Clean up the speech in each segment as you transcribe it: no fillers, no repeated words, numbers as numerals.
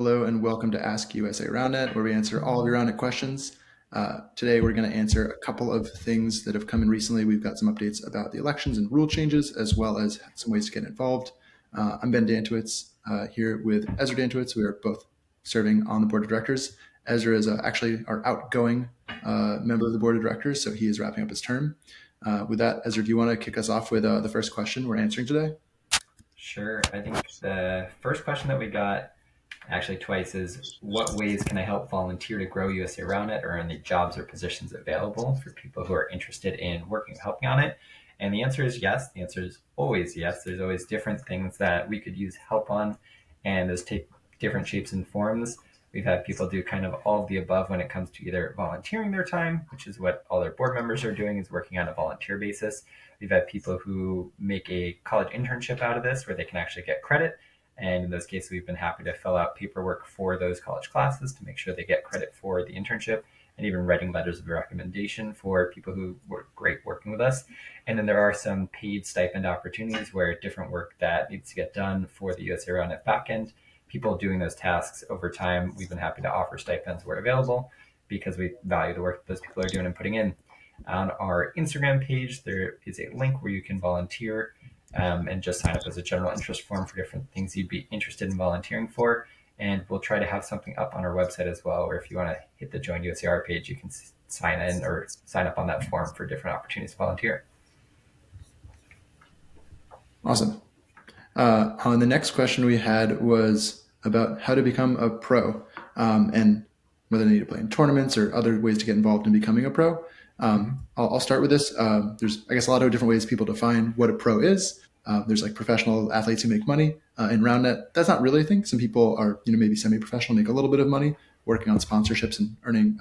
Hello and welcome to Ask USA Roundnet, where we answer all of your Roundnet questions. Today, we're going to answer a couple of things that have come in recently. We've got some updates about the elections and rule changes, as well as some ways to get involved. I'm Ben Dantowitz here with Ezra Dantowitz. We are both serving on the board of directors. Ezra is actually our outgoing member of the board of directors, so he is wrapping up his term. With that, Ezra, do you want to kick us off with the first question we're answering today? Sure. I think the first question that we got actually twice is what ways can I help volunteer to grow USA Roundnet, or any jobs or positions available for people who are interested in working helping on it? And the answer is yes. The answer is always yes. There's always different things that we could use help on, and those take different shapes and forms. We've had people do kind of all of the above when it comes to either volunteering their time, which is what all their board members are doing, is working on a volunteer basis. We've had people who make a college internship out of this where they can actually get credit. And in those cases, we've been happy to fill out paperwork for those college classes to make sure they get credit for the internship, and even writing letters of recommendation for people who were great working with us. And then there are some paid stipend opportunities where different work that needs to get done for the USA Roundnet backend, people doing those tasks over time, we've been happy to offer stipends where available because we value the work that those people are doing and putting in. On our Instagram page, there is a link where you can volunteer and just sign up as a general interest form for different things you'd be interested in volunteering for. And we'll try to have something up on our website as well, where if you want to hit the Join USAR page, you can sign in or sign up on that form for different opportunities to volunteer. Awesome. The next question we had was about how to become a pro and whether they need to play in tournaments or other ways to get involved in becoming a pro. I'll start with this. There's, I guess, a lot of different ways people define what a pro is. There's like professional athletes who make money in Roundnet. That's not really a thing. Some people are, maybe semi-professional, make a little bit of money working on sponsorships and earning,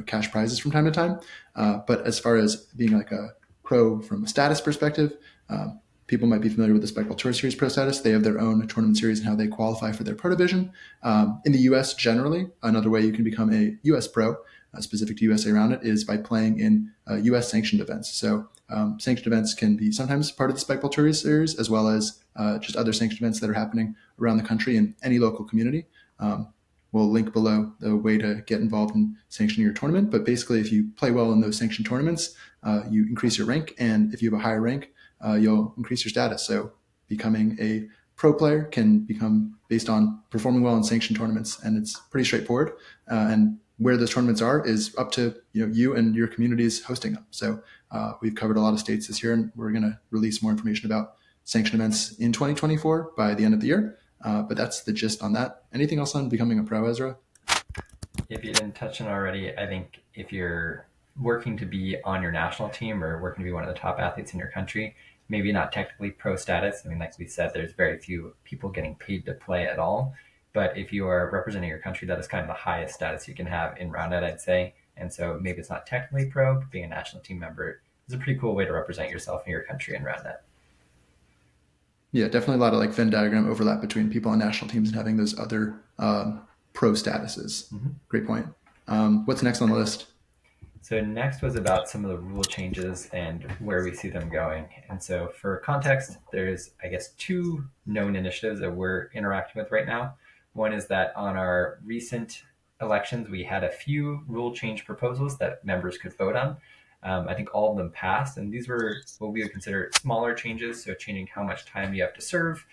cash prizes from time to time. But as far as being like a pro from a status perspective, people might be familiar with the Spectral Tour Series Pro status. They have their own tournament series and how they qualify for their pro division. In the U.S. generally, another way you can become a U.S. pro, specific to USA Roundnet, is by playing in U.S. sanctioned events. So sanctioned events can be sometimes part of the Spectral Tour Series, as well as just other sanctioned events that are happening around the country in any local community. We'll link below the way to get involved in sanctioning your tournament. But basically, if you play well in those sanctioned tournaments, you increase your rank. And if you have a higher rank, you'll increase your status. So becoming a pro player can become based on performing well in sanctioned tournaments, and it's pretty straightforward. And where those tournaments are is up to you and your communities hosting them. So we've covered a lot of states this year, and we're going to release more information about sanctioned events in 2024 by the end of the year. But that's the gist on that. Anything else on becoming a pro, Ezra? If you didn't touch on already, I think if you're working to be on your national team or working to be one of the top athletes in your country, maybe not technically pro status. I mean, like we said, there's very few people getting paid to play at all. But if you are representing your country, that is kind of the highest status you can have in Roundnet, I'd say. And so maybe it's not technically pro, but being a national team member is a pretty cool way to represent yourself and your country in Roundnet. Yeah, definitely a lot of like Venn diagram overlap between people on national teams and having those other pro statuses. Mm-hmm. Great point. What's next on the list? So next was about some of the rule changes and where we see them going. And so for context, there's, I guess, two known initiatives that we're interacting with right now. One is that on our recent elections, we had a few rule change proposals that members could vote on. I think all of them passed, and these were what we would consider smaller changes. So changing how much time you have to serve,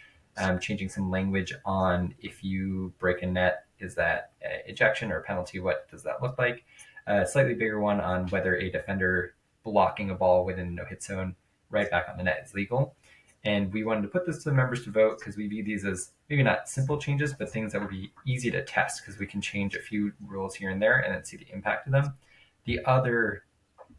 changing some language on if you break a net, is that ejection or penalty? What does that look like? A slightly bigger one on whether a defender blocking a ball within a no-hit zone right back on the net is legal. And we wanted to put this to the members to vote because we view these as maybe not simple changes, but things that would be easy to test because we can change a few rules here and there and then see the impact of them. The other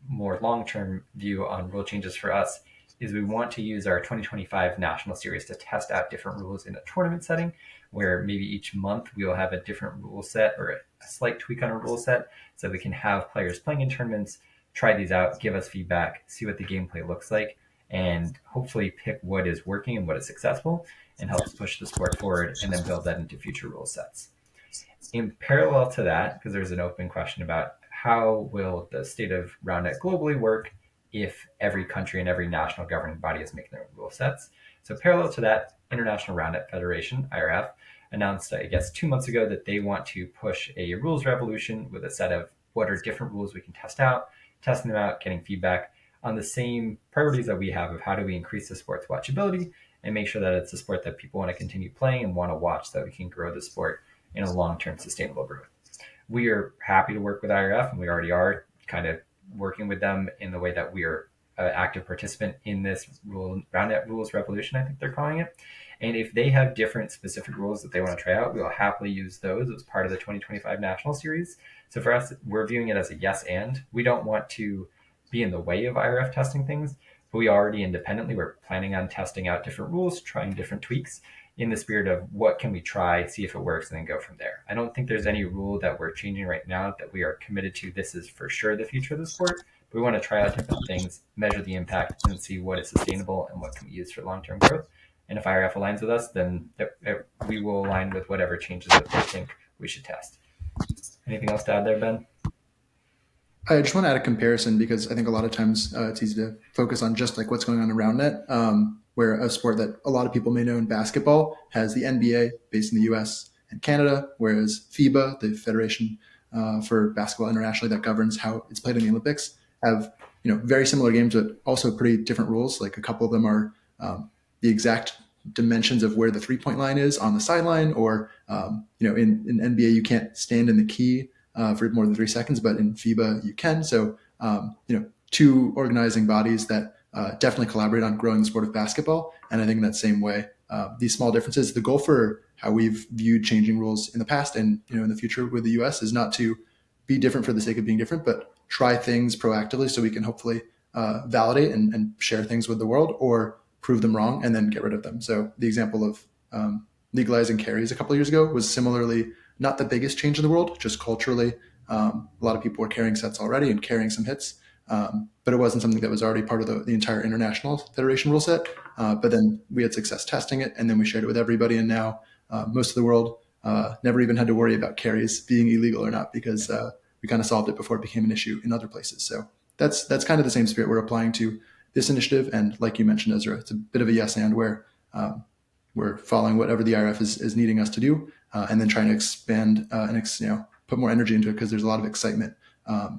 more long-term view on rule changes for us is we want to use our 2025 national series to test out different rules in a tournament setting, where maybe each month we will have a different rule set or a slight tweak on a rule set, so we can have players playing in tournaments try these out, give us feedback, see what the gameplay looks like, and hopefully pick what is working and what is successful and helps push the sport forward, and then build that into future rule sets. In parallel to that, because there's an open question about how will the state of Roundnet globally work if every country and every national governing body is making their own rule sets. So parallel to that, International Roundnet Federation, IRF, announced, I guess, 2 months ago that they want to push a rules revolution with a set of what are different rules we can test out, testing them out, getting feedback on the same priorities that we have of how do we increase the sport's watchability and make sure that it's a sport that people want to continue playing and want to watch so that we can grow the sport in a long-term sustainable growth. We are happy to work with IRF, and we already are kind of working with them in the way that we are an active participant in this Roundnet rules revolution, I think they're calling it. And if they have different specific rules that they want to try out, we will happily use those as part of the 2025 National Series. So for us, we're viewing it as a yes and. We don't want to be in the way of IRF testing things, but we already independently, we're planning on testing out different rules, trying different tweaks in the spirit of what can we try, see if it works, and then go from there. I don't think there's any rule that we're changing right now that we are committed to. This is for sure the future of the sport. But we want to try out different things, measure the impact, and see what is sustainable and what can be used for long-term growth. And if IRF aligns with us, then we will align with whatever changes that they think we should test. Anything else to add there, Ben? I just want to add a comparison because I think a lot of times it's easy to focus on just like what's going on around net, where a sport that a lot of people may know in basketball has the NBA based in the US and Canada, whereas FIBA, the Federation for Basketball internationally that governs how it's played in the Olympics, have very similar games but also pretty different rules. Like a couple of them are the exact dimensions of where the 3-point line is on the sideline, or in NBA you can't stand in the key for more than 3 seconds, but in FIBA you can. So, two organizing bodies that definitely collaborate on growing the sport of basketball. And I think in that same way, these small differences, the goal for how we've viewed changing rules in the past and in the future with the US is not to be different for the sake of being different, but try things proactively so we can hopefully validate and share things with the world, or prove them wrong and then get rid of them. So the example of legalizing carries a couple of years ago was similarly not the biggest change in the world, just culturally. A lot of people were carrying sets already and carrying some hits, but it wasn't something that was already part of the entire international federation rule set. But then we had success testing it, and then we shared it with everybody. And now most of the world never even had to worry about carries being illegal or not, because we kind of solved it before it became an issue in other places. So that's kind of the same spirit we're applying to this initiative. And like you mentioned, Ezra, it's a bit of a yes and, where we're following whatever the IRF is needing us to do, and then trying to expand and put more energy into it, because there's a lot of excitement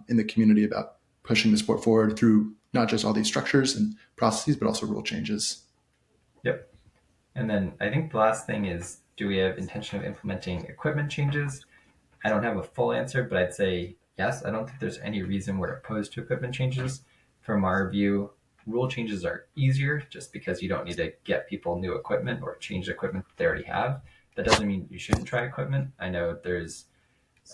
in the community about pushing the sport forward through not just all these structures and processes, but also rule changes. Yep. And then I think the last thing is, do we have intention of implementing equipment changes? I don't have a full answer, but I'd say yes. I don't think there's any reason we're opposed to equipment changes. From our view, rule changes are easier just because you don't need to get people new equipment or change equipment that they already have. That doesn't mean you shouldn't try equipment. I know there's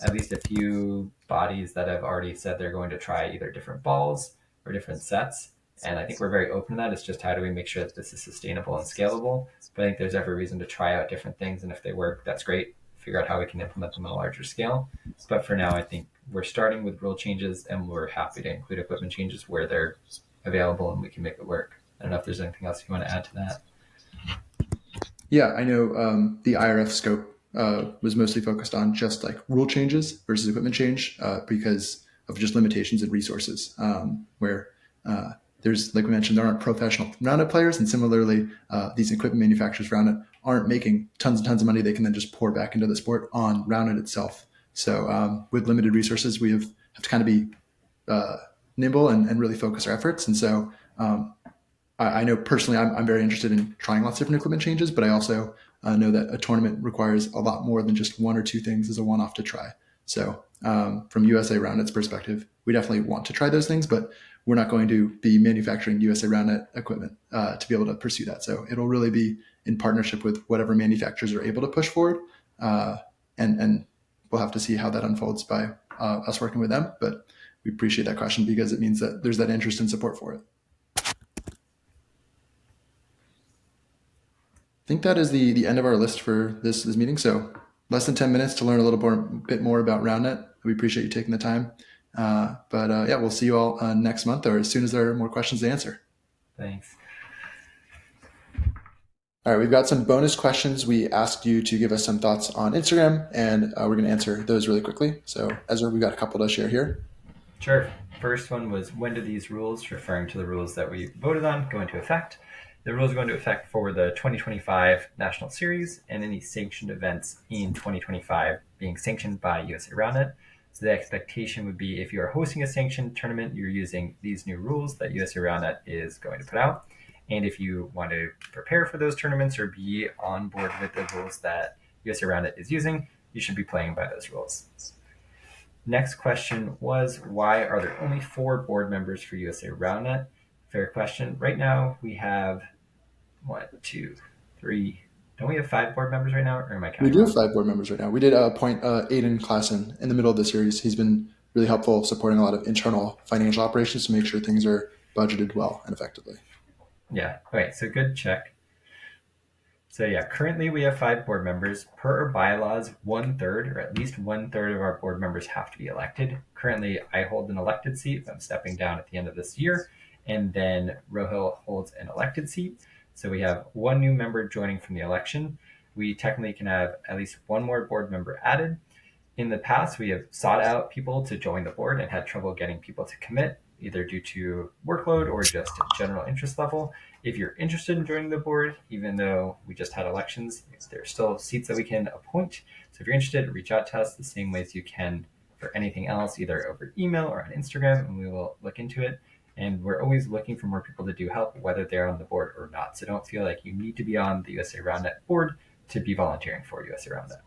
at least a few bodies that have already said they're going to try either different balls or different sets. And I think we're very open to that. It's just how do we make sure that this is sustainable and scalable? But I think there's every reason to try out different things. And if they work, that's great. Figure out how we can implement them on a larger scale. But for now, I think we're starting with rule changes, and we're happy to include equipment changes where they're available and we can make it work. I don't know if there's anything else you want to add to that. Yeah, I know the IRF scope was mostly focused on just like rule changes versus equipment change because of just limitations and resources. Where there's, like we mentioned, there aren't professional Roundnet players, and similarly, these equipment manufacturers Roundnet aren't making tons and tons of money they can then just pour back into the sport on Roundnet itself. So with limited resources, we have to kind of be nimble and really focus our efforts. And so I know personally I'm very interested in trying lots of different equipment changes, but I also know that a tournament requires a lot more than just one or two things as a one-off to try. So from USA Roundnet's perspective, we definitely want to try those things, but we're not going to be manufacturing USA Roundnet equipment to be able to pursue that. So it'll really be in partnership with whatever manufacturers are able to push forward. And we'll have to see how that unfolds by us working with them. But we appreciate that question because it means that there's that interest and support for it. I think that is the end of our list for this meeting. So less than 10 minutes to learn a little bit more about Roundnet. We appreciate you taking the time. But yeah, we'll see you all next month or as soon as there are more questions to answer. Thanks. All right, we've got some bonus questions. We asked you to give us some thoughts on Instagram, and we're going to answer those really quickly. So Ezra, we've got a couple to share here. Sure. First one was, when do these rules, referring to the rules that we voted on, go into effect? The rules go into effect for the 2025 National Series and any sanctioned events in 2025 being sanctioned by USA Roundnet. So the expectation would be if you are hosting a sanctioned tournament, you're using these new rules that USA Roundnet is going to put out. And if you want to prepare for those tournaments or be on board with the rules that USA Roundnet is using, you should be playing by those rules. Next question was, why are there only 4 board members for USA Roundnet? Fair question. Right now we have 1, 2, 3. Don't we have 5 board members right now, or am I We counting do have wrong? 5 board members right now. We did appoint Aiden Klassen in the middle of the series. He's been really helpful supporting a lot of internal financial operations to make sure things are budgeted well and effectively. Yeah. Okay. So good check. So yeah, currently we have 5 board members. Per our bylaws, 1/3 or at least 1/3 of our board members have to be elected. Currently, I hold an elected seat. I'm stepping down at the end of this year, and then Rohil holds an elected seat. So we have 1 new member joining from the election. We technically can have at least 1 more board member added. In the past, we have sought out people to join the board and had trouble getting people to commit, either due to workload or just general interest level. If you're interested in joining the board, even though we just had elections, there are still seats that we can appoint. So if you're interested, reach out to us the same ways you can for anything else, either over email or on Instagram, and we will look into it. And we're always looking for more people to do help, whether they're on the board or not. So don't feel like you need to be on the USA Roundnet board to be volunteering for USA Roundnet.